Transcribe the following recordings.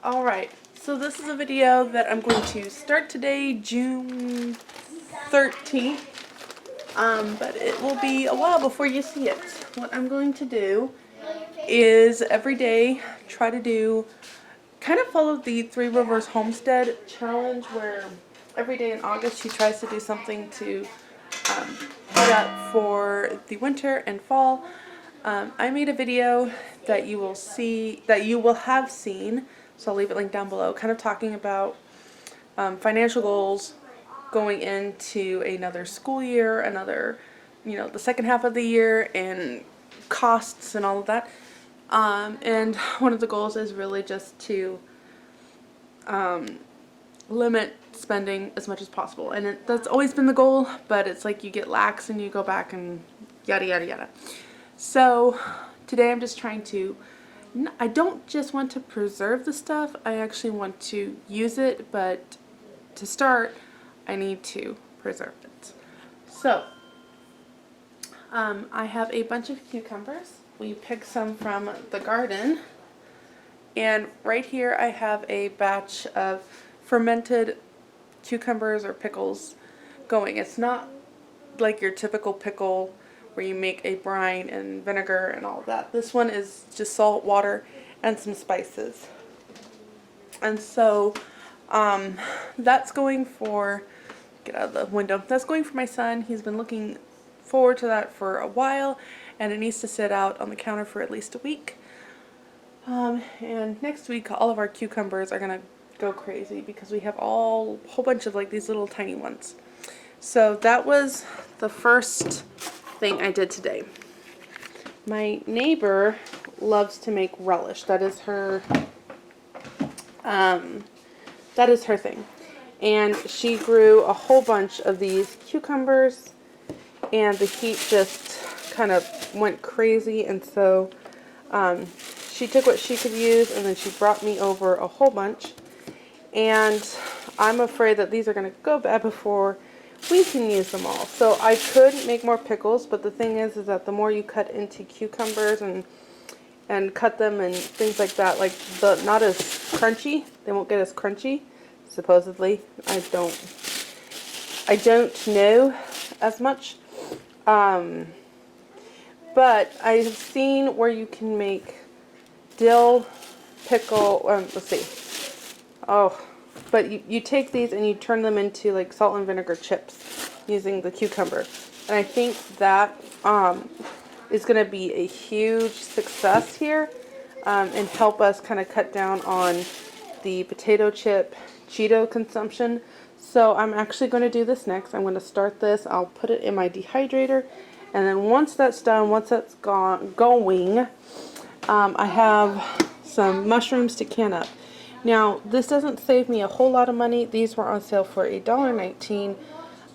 Alright, so this is a video that I'm going to start today, June 13th, but it will be a while before you see it. What I'm going to do is every day try to do, kind of follow the Three Rivers Homestead challenge where every day in August she tries to do something to put up for the winter and fall. I made a video that you will have seen, so I'll leave it linked down below, kind of talking about financial goals going into another school year, the second half of the year, and costs and all of that. And one of the goals is really just to limit spending as much as possible. And that's always been the goal, but it's like you get lax and you go back and yada yada yada. So today I'm just trying to, I don't just want to preserve the stuff, I actually want to use it, but to start I need to preserve it. So I have a bunch of cucumbers. We picked some from the garden, and right here I have a batch of fermented cucumbers or pickles going. It's not like your typical pickle where you make a brine and vinegar and all of that. This one is just salt, water, and some spices. And so that's going for, get out of the window, that's going for my son. He's been looking forward to that for a while, and it needs to sit out on the counter for at least a week. And next week all of our cucumbers are gonna go crazy because we have a whole bunch of like these little tiny ones. So that was the first thing I did today. My neighbor loves to make relish. That is her thing. And she grew a whole bunch of these cucumbers, and the heat just kind of went crazy, and so she took what she could use and then she brought me over a whole bunch, and I'm afraid that these are going to go bad before we can use them all. So I could make more pickles, but the thing is that the more you cut into cucumbers and cut them and things like that, like not as crunchy, they won't get as crunchy, supposedly. I don't know as much. But I've seen where you can make dill pickle, let's see. But you take these and you turn them into like salt and vinegar chips using the cucumber. And I think that is going to be a huge success here and help us kind of cut down on the potato chip Cheeto consumption. So I'm actually going to do this next. I'm going to start this. I'll put it in my dehydrator. And then once that's done, once that's going, I have some mushrooms to can up. Now, this doesn't save me a whole lot of money. These were on sale for $1.19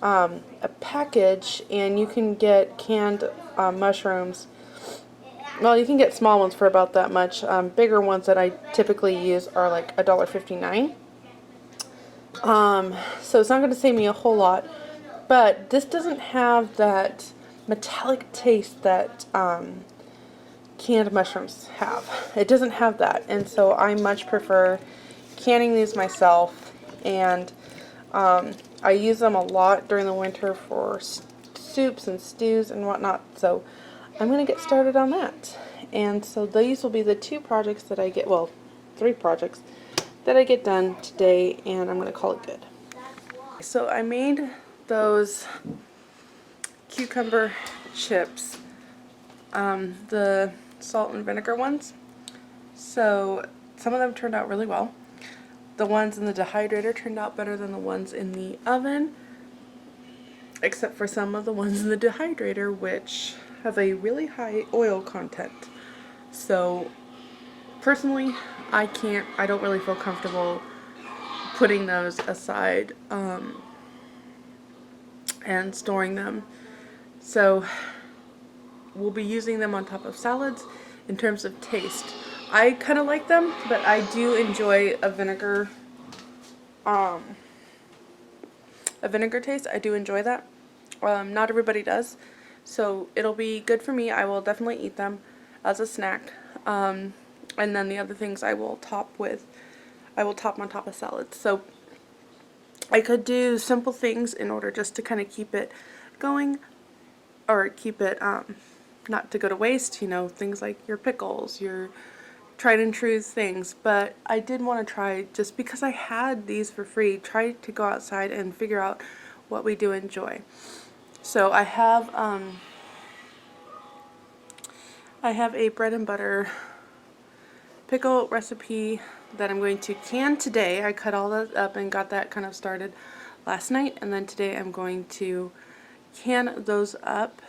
a package, and you can get canned mushrooms. Well, you can get small ones for about that much. Bigger ones that I typically use are like $1.59. So it's not going to save me a whole lot, but this doesn't have that metallic taste that canned mushrooms have. It doesn't have that, and so I much prefer canning these myself, and I use them a lot during the winter for soups and stews and whatnot, so I'm going to get started on that. And so these will be the two projects that I get, well, 3 projects that I get done today, and I'm going to call it good. So I made those cucumber chips, the salt and vinegar ones. So some of them turned out really well. The ones in the dehydrator turned out better than the ones in the oven, except for some of the ones in the dehydrator, which have a really high oil content. So personally, I don't really feel comfortable putting those aside and storing them. So we'll be using them on top of salads. In terms of taste, I kind of like them, but I do enjoy a vinegar taste. I do enjoy that. Not everybody does, so it'll be good for me. I will definitely eat them as a snack. And then the other things I will top with I will top on top of salads. So I could do simple things in order just to kind of keep it going, or keep it not to go to waste, you know, things like your pickles, your tried and true things. But I did want to try, just because I had these for free, try to go outside and figure out what we do enjoy. So I have a bread and butter pickle recipe that I'm going to can today. I cut all that up and got that kind of started last night, and then today I'm going to can those up.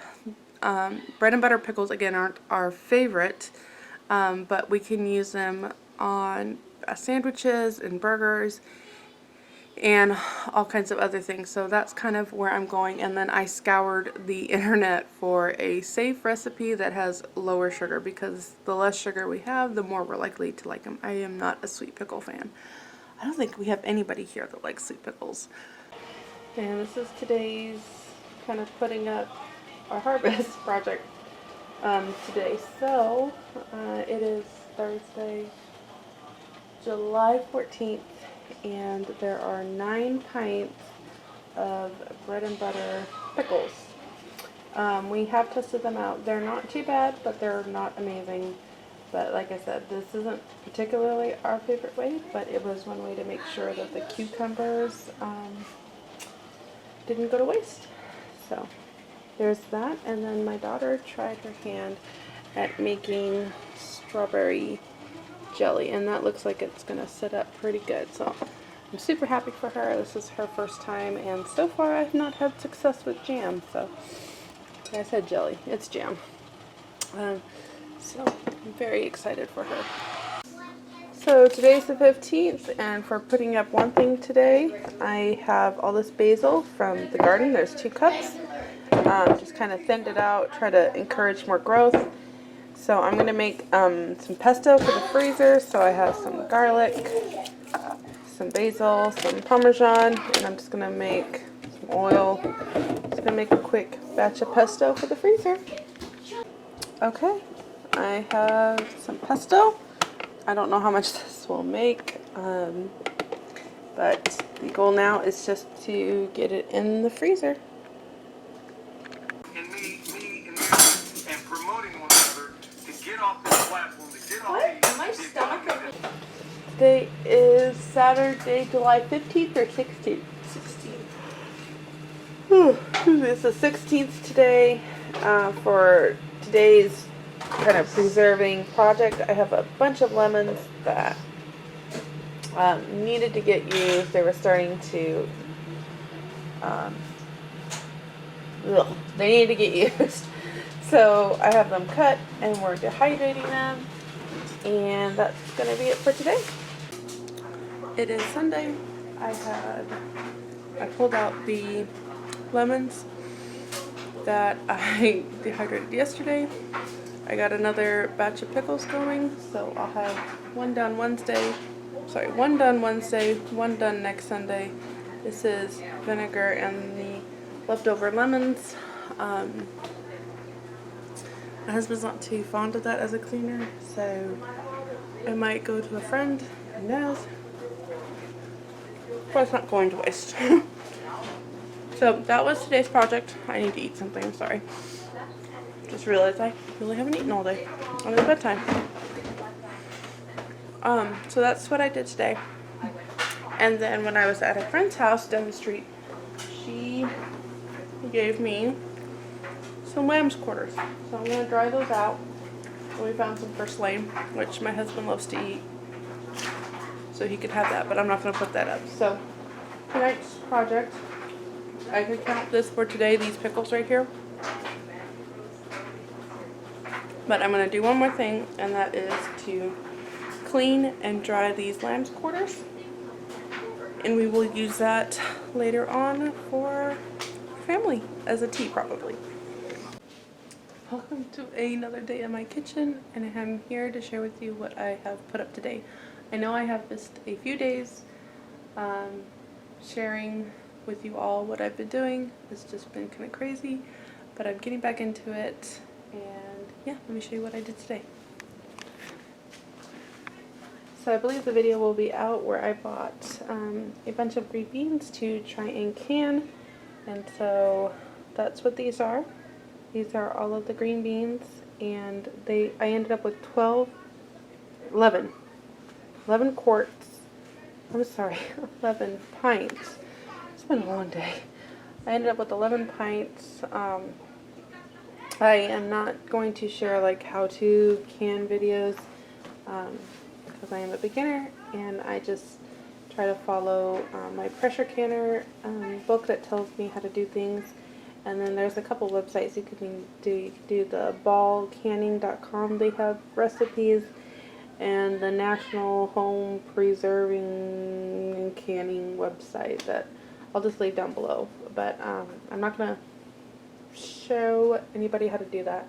Bread and butter pickles, again, aren't our favorite, but we can use them on sandwiches and burgers and all kinds of other things. So that's kind of where I'm going. And then I scoured the internet for a safe recipe that has lower sugar, because the less sugar we have, the more we're likely to like them. I am not a sweet pickle fan. I don't think we have anybody here that likes sweet pickles. And this is today's kind of putting up our harvest project today. So it is Thursday, July 14th, and there are 9 pints of bread and butter pickles. We have tested them out. They're not too bad, but they're not amazing. But like I said, this isn't particularly our favorite way, but it was one way to make sure that the cucumbers didn't go to waste. So there's that. And then my daughter tried her hand at making strawberry jelly, and that looks like it's gonna sit up pretty good. So I'm super happy for her. This is her first time, and so far I've not had success with jam. So I said jelly, it's jam. So I'm very excited for her. So today's the 15th, and for putting up one thing today, I have all this basil from the garden. There's 2 cups. Just kind of thinned it out, try to encourage more growth. So I'm going to make some pesto for the freezer. So I have some garlic, some basil, some Parmesan, and I'm just going to make some oil. Just going to make a quick batch of pesto for the freezer. Okay, I have some pesto. I don't know how much this will make, but the goal now is just to get it in the freezer. And me and promoting one another to get off this platform, to get off My stomach open. Today is Saturday, July 15th or 16th? 16th. It's the 16th today. For today's kind of preserving project, I have a bunch of lemons that needed to get used. They were starting to they needed to get used. So I have them cut, and we're dehydrating them, and that's going to be it for today. It is Sunday. I pulled out the lemons that I dehydrated yesterday. I got another batch of pickles going, so I'll have one done Wednesday, one done next Sunday. This is vinegar and the leftover lemons. My husband's not too fond of that as a cleaner, so I might go to a friend who knows, but it's not going to waste. So that was today's project. I need to eat something, I'm sorry. Just realized I really haven't eaten all day. And it's bedtime. So that's what I did today. And then when I was at a friend's house down the street, she gave me some lamb's quarters. So I'm going to dry those out. And we found some for Slane, which my husband loves to eat. So he could have that, but I'm not going to put that up. So tonight's project, I could count this for today, these pickles right here. But I'm going to do one more thing, and that is to clean and dry these lamb's quarters. And we will use that later on for family as a tea, probably. Welcome to another day in my kitchen, and I'm here to share with you what I have put up today. I know I have missed a few days sharing with you all what I've been doing. It's just been kind of crazy, but I'm getting back into it, and yeah, let me show you what I did today. So I believe the video will be out where I bought a bunch of green beans to try and can. And so that's what these are. These are all of the green beans, and I ended up with 11 quarts. I'm sorry, 11 pints. It's been a long day. I ended up with 11 pints. I am not going to share like how to can videos because I am a beginner, and I just try to follow my pressure canner book that tells me how to do things. And then there's a couple websites you can do. You can do the ballcanning.com. They have recipes, and the National Home Preserving and Canning website that I'll just leave down below. But I'm not going to show anybody how to do that.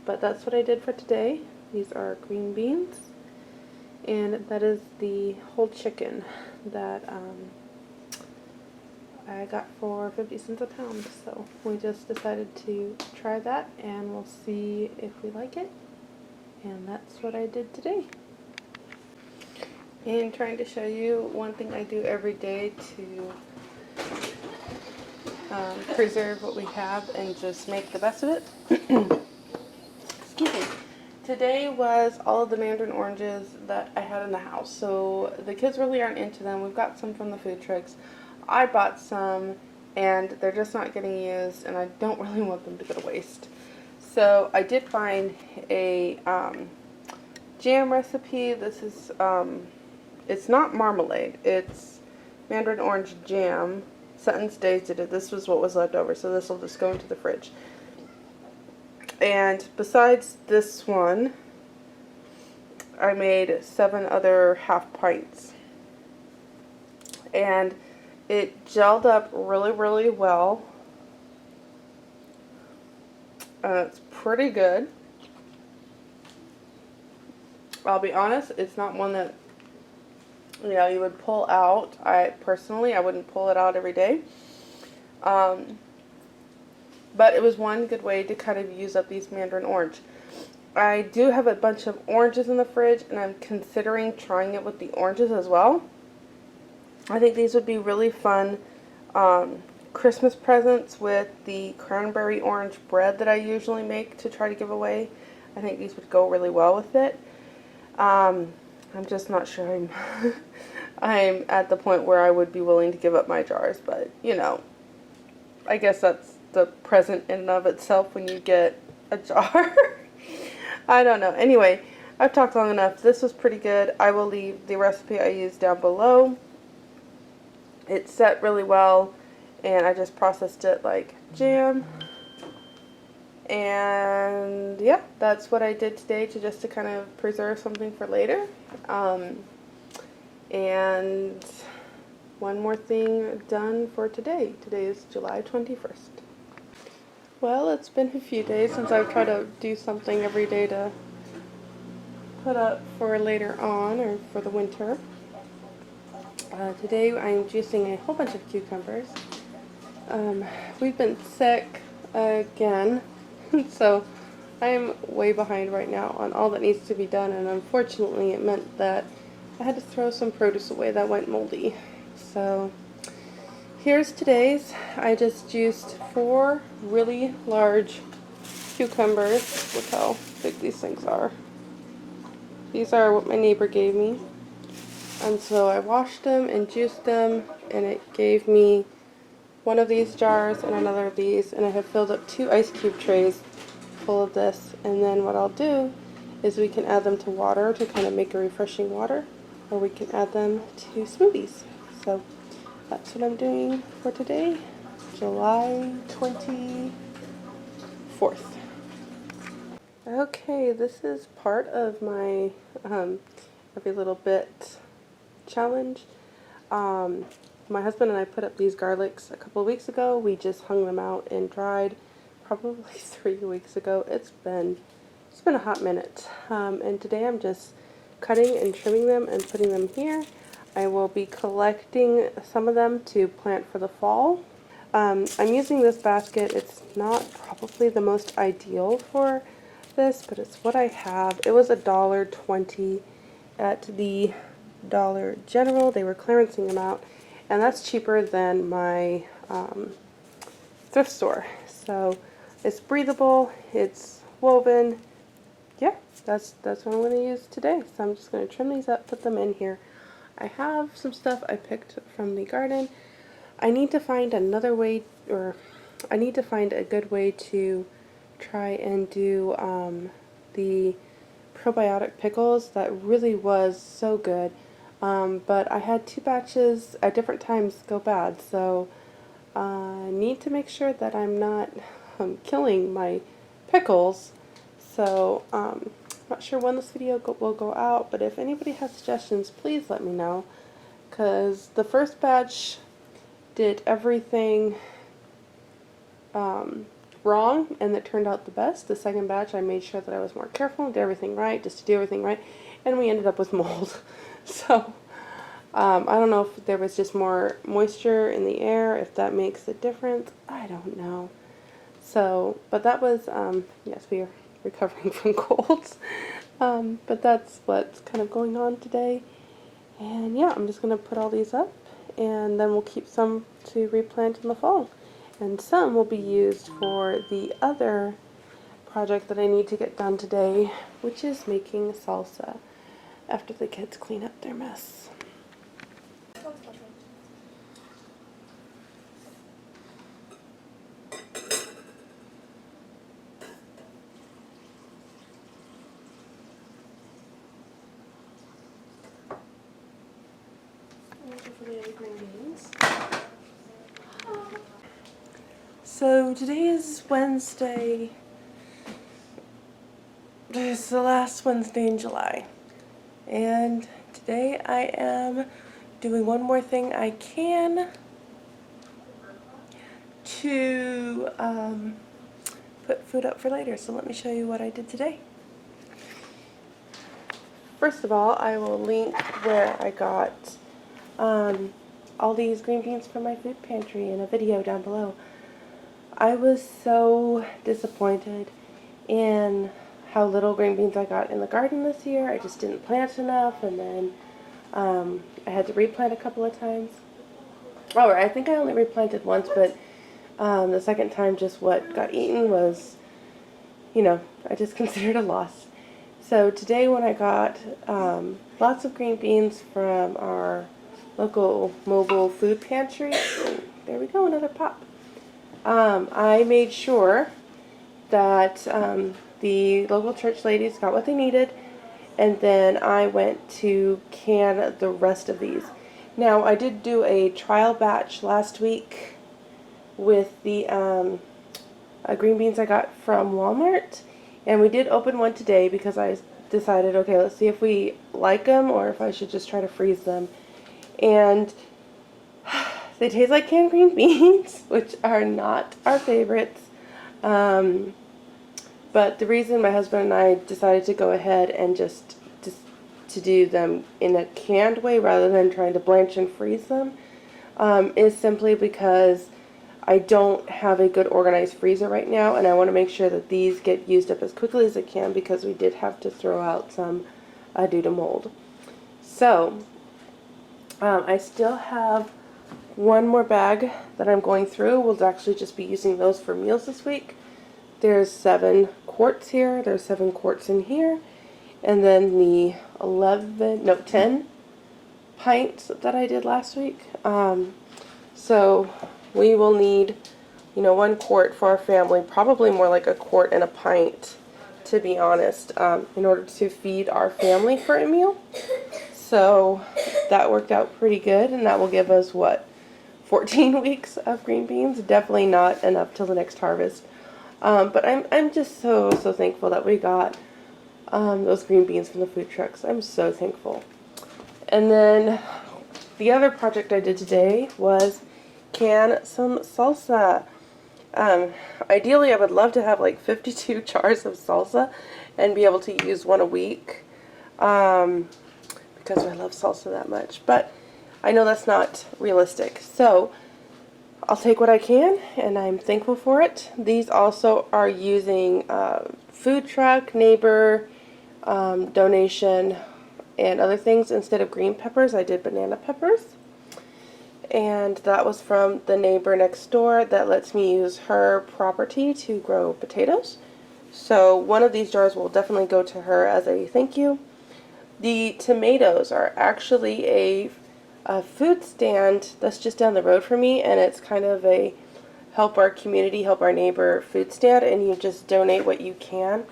But that's what I did for today. These are green beans, and that is the whole chicken that I got for 50 cents a pound. So we just decided to try that, and we'll see if we like it. And that's what I did today. And trying to show you one thing I do every day to preserve what we have and just make the best of it. Excuse me. Today was all of the mandarin oranges that I had in the house. So the kids really aren't into them. We've got some from the food trucks. I bought some, and they're just not getting used, and I don't really want them to go to waste. So I did find a jam recipe. This is, it's not marmalade. It's Mandarin Orange Jam. Sutton's Days did it. This was what was left over, so this will just go into the fridge. And besides this one, I made 7 other half pints. And it gelled up really, really well. It's pretty good. I'll be honest, it's not one that, you know, you would pull out. I wouldn't pull it out every day. But it was one good way to kind of use up these mandarin orange. I do have a bunch of oranges in the fridge, and I'm considering trying it with the oranges as well. I think these would be really fun Christmas presents with the cranberry orange bread that I usually make to try to give away. I think these would go really well with it. I'm just not sure I'm at the point where I would be willing to give up my jars, but you know, I guess that's the present in and of itself when you get a jar. I don't know. Anyway, I've talked long enough. This was pretty good. I will leave the recipe I used down below. It's set really well, and I just processed it like jam. And yeah, that's what I did today to kind of preserve something for later. And one more thing done for today. Today is July 21st. Well, it's been a few days since I've tried to do something every day to put up for later on or for the winter. Today I'm juicing a whole bunch of cucumbers. We've been sick again, so I'm way behind right now on all that needs to be done, and unfortunately it meant that I had to throw some produce away that went moldy. So here's today's. I just juiced 4 really large cucumbers. Look how big these things are. These are what my neighbor gave me. And so I washed them and juiced them, and it gave me one of these jars and another of these, and I have filled up 2 ice cube trays full of this. And then what I'll do is we can add them to water to kind of make a refreshing water, or we can add them to smoothies. So that's what I'm doing for today, July 24th. Okay, this is part of my every little bit challenge. My husband and I put up these garlics a couple of weeks ago. We just hung them out and dried probably 3 weeks ago. It's been a hot minute. And today I'm just cutting and trimming them and putting them here. I will be collecting some of them to plant for the fall. I'm using this basket. It's not probably the most ideal for this, but it's what I have. It was $1.20 at the Dollar General. They were clearancing them out, and that's cheaper than my thrift store. So it's breathable, it's woven. Yeah, that's what I'm going to use today. So I'm just going to trim these up, put them in here. I have some stuff I picked from the garden. I need to find another way, or I need to find a good way to try and do the probiotic pickles. That really was so good. But I had 2 batches at different times go bad, so I need to make sure that I'm not killing my pickles. So not sure when this video will go out, but if anybody has suggestions, please let me know, because the first batch did everything wrong, and it turned out the best. The second batch, I made sure that I was more careful and did everything right, just to do everything right, and we ended up with mold. So I don't know if there was just more moisture in the air, if that makes a difference. I don't know. So, but that was, yes, we are recovering from colds. But that's what's kind of going on today. And yeah, I'm just going to put all these up, and then we'll keep some to replant in the fall. And some will be used for the other project that I need to get done today, which is making salsa after the kids clean up their mess. So today is Wednesday. It's the last Wednesday in July. And today I am doing one more thing I can to put food up for later. So let me show you what I did today. First of all, I will link where I got all these green beans from my food pantry in a video down below. I was so disappointed in how little green beans I got in the garden this year. I just didn't plant enough, and then I had to replant a couple of times. Oh, I think I only replanted once, but the second time just what got eaten was, you know, I just considered a loss. So today when I got lots of green beans from our local mobile food pantry, there we go, another pop. I made sure that the local church ladies got what they needed, and then I went to can the rest of these. Now, I did do a trial batch last week with the green beans I got from Walmart, and we did open one today because I decided, okay, let's see if we like them or if I should just try to freeze them. And they taste like canned green beans, which are not our favorites. But the reason my husband and I decided to go ahead and just to do them in a canned way rather than trying to blanch and freeze them is simply because I don't have a good organized freezer right now, and I want to make sure that these get used up as quickly as I can, because we did have to throw out some due to mold. So I still have one more bag that I'm going through. We'll actually just be using those for meals this week. There's 7 quarts here. There's 7 quarts in here. And then the 10 pints that I did last week. So we will need, 1 quart for our family, probably more like a quart and a pint, to be honest, in order to feed our family for a meal. So that worked out pretty good, and that will give us, 14 weeks of green beans. Definitely not enough till the next harvest. But I'm just so thankful that we got those green beans from the food trucks. I'm so thankful. And then the other project I did today was can some salsa. Ideally, I would love to have like 52 jars of salsa and be able to use one a week, because I love salsa that much. But I know that's not realistic. So I'll take what I can, and I'm thankful for it. These also are using food truck, neighbor, donation, and other things. Instead of green peppers, I did banana peppers. And that was from the neighbor next door that lets me use her property to grow potatoes. So one of these jars will definitely go to her as a thank you. The tomatoes are actually a food stand that's just down the road from me, and it's kind of a help our community, help our neighbor food stand, and you just donate what you can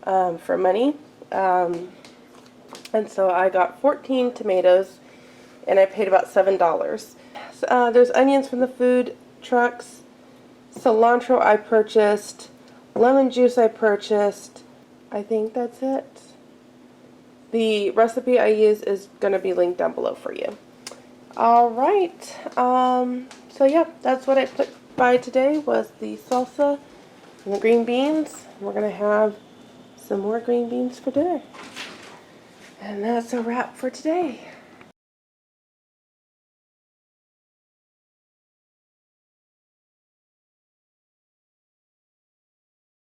for money. And so I got 14 tomatoes, and I paid about $7. There's onions from the food trucks, cilantro I purchased, lemon juice I purchased. I think that's it. The recipe I use is going to be linked down below for you. Alright, so yeah, that's what I put by today was the salsa and the green beans. We're going to have some more green beans for dinner. And that's a wrap for today.